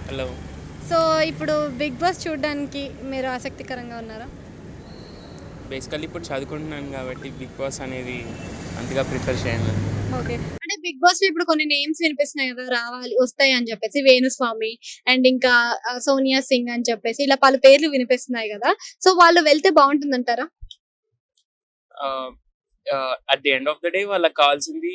Hello. So, ఇప్పుడు 'big boss' చూడ్డానికి మీరు ఆసక్తికరంగా ఉన్నారా? బేసికల్లీ ఇప్పుడు చదువుకుంటున్నాను కాబట్టి 'బిగ్ బాస్' అనేది అంతగా ప్రిఫర్ చేయను. ఓకే. అంటే 'బిగ్ బాస్‌లో' ఇప్పుడు కొన్ని నేమ్స్ వినిపిస్తున్నాయి గదా! రావాలి, వస్తాయి అని చెప్పేసి. వేణుస్వామి అండ్ ఇంకా 'సోనియా సింగ్' అని చెప్పేసి ఇలా పలు పేర్లు వినిపిస్తున్నాయి గదా! సో, వాళ్ళు వెళ్తే బావుంటుందంటారా? ఆహ్, at the end of the day వాళ్ళకి కావాల్సింది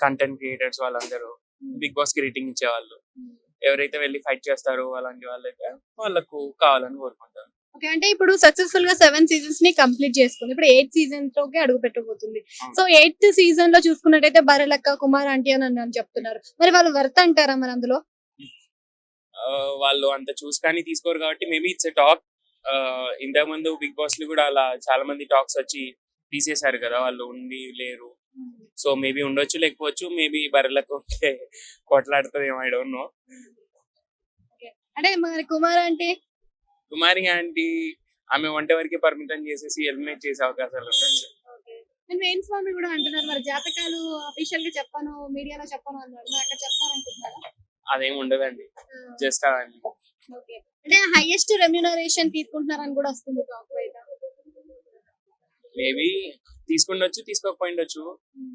కంటెంట్ క్రియేటర్స్ వాళ్ళందరూ హ్మ్. 'బిగ్ బాస్‌కి' రేటింగ్ ఇచ్చేవాళ్ళు. హ్మ్. ఎవరైతే వెళ్లి ఫైట్ చేస్తారో అలాంటి వాళ్ళైతే వాళ్ళకు కావాలని కోరుకుంటాను. ఓకే. అంటే ఇప్పుడు సక్సెస్‌ఫుల్‌గా 7 సీజన్స్‌ని కంప్లీట్ చేసుకుంది. ఇప్పుడు 8 సీజన్స్‌లోకి అడుగు పెట్టబోతుంది. అవును. సో, 8థ్ సీజన్‌లో చూసుకున్నట్టయితే 'బర్రెలక్క', 'కుమార్ ఆంటీ' అని చెప్తున్నారు. మరి వాళ్ళు వర్త్ అంటారా మరి అందులో? వాళ్ళు అంత చూసి కానీ తీసుకోరు కాబట్టి మేబీ ఇట్స్ ఎ టాక్. ఇంతకుముందు 'బిగ్ బాస్'లో కూడా అలా చాలా మంది టాక్స్ వచ్చి తీసేశారు కదా! వాళ్ళు ఉండి లేరు. హ్మ్. సో మేబీ ఉండొచ్చు, లేకపోవచ్చు. మేబీ బర్రెలకు ఉంటే కొట్లాడుతదేమో, ఐ డోంట్ నో. ఓకే. అంటే మరి 'కుమార్ ఆంటీ'? కుమారి ఆంటీ ఆమె వంట వరకే పరిమితం చేసేసి ఎలిమినేట్ చేసే అవకాశాలు ఉండొచ్చు. ఓకే. అండ్ వేణుస్వామి గూడా అంటున్నారు మరి జాతకాలు అఫీషియల్‌గా చెప్పను, మీడియాలో చెప్పను అన్నాడు. మరి అక్కడ చెప్తారనుకుంటున్నారా? అదేం ఉండదండి. ఆ! జస్ట్ అవన్నీ. ఓకే. అంటే హైయెస్ట్ రెమ్యూనరేషన్ తీసుకుంటున్నారని గూడా వస్తుంది టాక్ బయట. మేబీ తీసుకుండొచ్చు, తీసుకోకపోయిండొచ్చు. హ్మ్.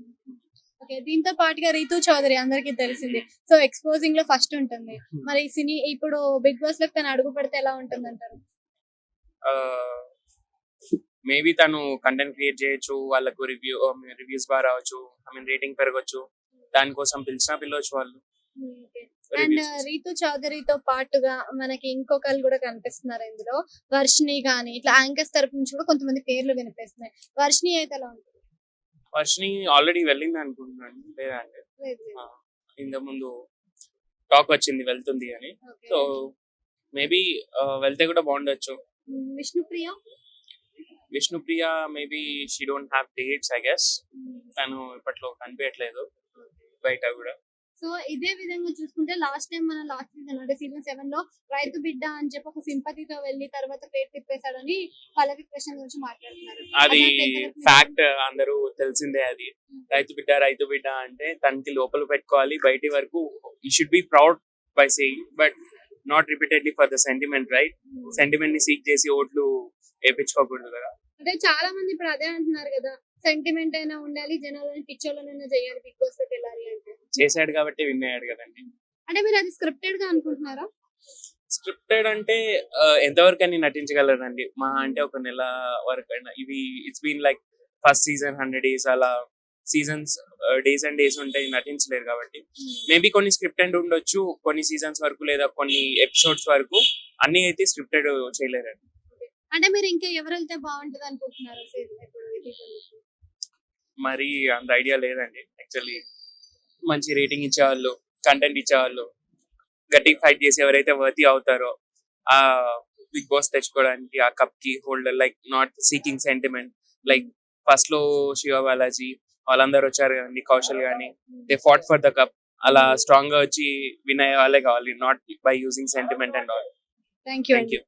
ఓకే. దీంతో పాటుగా 'రితు చౌదరి' అందరికీ తెలిసిందే. సో, ఎక్స్‌పోజింగ్‌లో ఫస్ట్ ఉంటుంది. మరి ఇప్పుడు 'బిగ్ బాస్‌లోకి తను అడుగు పెడితే ఎలా ఉంటుందంటారు? ఆహ్, మేబీ తను కంటెంట్ క్రియేట్ చేయొచ్చు. వాళ్ళకు రివ్యూస్ బాగా రావచ్చు. రేటింగ్ పెరగొచ్చు. దానికోసం పిలిచినా పిలవచ్చు వాళ్ళు. హ్మ్. ఓకే. అండ్ రివ్యూస్ కోసం. 'రితు చౌదరి'తో పాటుగా మనకి ఇంకొకళ్ళు గూడా కనిపిస్తున్నారు ఇందులో. 'వర్షిణి' గాని ఇట్లా యాంకర్స్ తరపు నుంచి కూడా కొంతమంది పేర్లు వినిపిస్తున్నాయి. 'వర్షిణి' అయితే ఎలా ఉంటుంది? వర్షిని ఆల్రెడీ వెళ్ళిందనుకుంటున్నాను. లేదంటే లేదు. ఆ! ఇంతకుముందు టాక్ వచ్చింది వెళ్తుంది అని. ఓకే. సో మేబీ వెళ్తే కూడా బాగుండొచ్చు. 'Vishnupriya'? Vishnupriya maybe she don't have dates I guess. Hmm. తను ఇప్పట్లో కనిపియట్లేదు ఓకే. బయట కూడా. సో, ఇదే విధంగా చూసుకుంటే లాస్ట్ టైమ్ మనం లాస్ట్ సీజన్ అంటే సీజన్ 7లో రైతు బిడ్డ అని చెప్పి ఒక సింపతితో వెళ్లి తర్వాత పేరు తిప్పేసాడని పల్లవి ప్రశాంత్ గురించి మాట్లాడుతున్నారు. అది అదంతా ఎంతవరకు నిజం? ఫ్యాక్ట్, అందరూ తెలిసిందే అది. హ్మ్. రైతు బిడ్డ అంటే తనకి లోపల పెట్టుకోవాలి. బయటి వరకు you should be proud by saying, but not repeatedly for the sentiment, right? హ్మ్. సెంటిమెంట్ ని సీక్ చేసి ఓట్లు వేపించుకోకూడదు కదా. అంటే చాలా మంది ఇప్పుడు అదే అంటున్నారు గదా! సెంటిమెంట్ అయినా ఉండాలి. జనాలని పిచ్చోళ్ళనైనా చేయాలి బిగ్ బాస్‌లోకి వెళ్ళాలి అంటే. చేశాడు కాబట్టి విన్ అయ్యాడు కదండి. అంటే మీరు అది స్క్రిప్టెడ్‌గా అనుకుంటున్నారా? స్క్రిప్టెడ్ అంటే ఎంతవరకని నటించగలరండి. మహా అంటే ఒక నెల వరకైనా. ఇవి it's been like first season 100 days అలా సీజన్స్, డేస్ అండ్ డేస్ ఉంటాయి. నటించలేరు కాబట్టి. హ్మ్. మేబీ కొన్ని స్క్రిప్టెడ్ ఉండొచ్చు. కొన్ని సీజన్స్ వరకు లేదా కొన్ని ఎపిసోడ్స్ వరకు. అన్నీ అయితే స్క్రిప్టెడ్ చేయలేరండి. ఓకే. అంటే మీరు ఇంకా ఎవరెళ్తే బావుంటదనుకుంటున్నారు ఇప్పుడు ఈ సీజన్‌లో? మరి అంత ఐడియా లేదండి. యాక్చువల్లీ మంచి రేటింగ్ ఇచ్చేవాళ్ళు, కంటెంట్ ఇచ్చేవాళ్ళు, గట్టిగా ఫైట్ చేసి ఎవరైతే వర్తీ అవుతారో ఆ బిగ్ బాస్ తెచ్చుకోవడానికి ఆ కప్ కి holder, like not seeking sentiment, like first లో శివ బాలాజీ వాళ్ళందరూ వచ్చారు కదండి, కౌశల్ గాని, they fought for the cup. అలా స్ట్రాంగ్ గా వచ్చి విన్ అయ్యే వాళ్ళే కావాలి, not by using sentiment and all. Thank you thank అండి. యూ.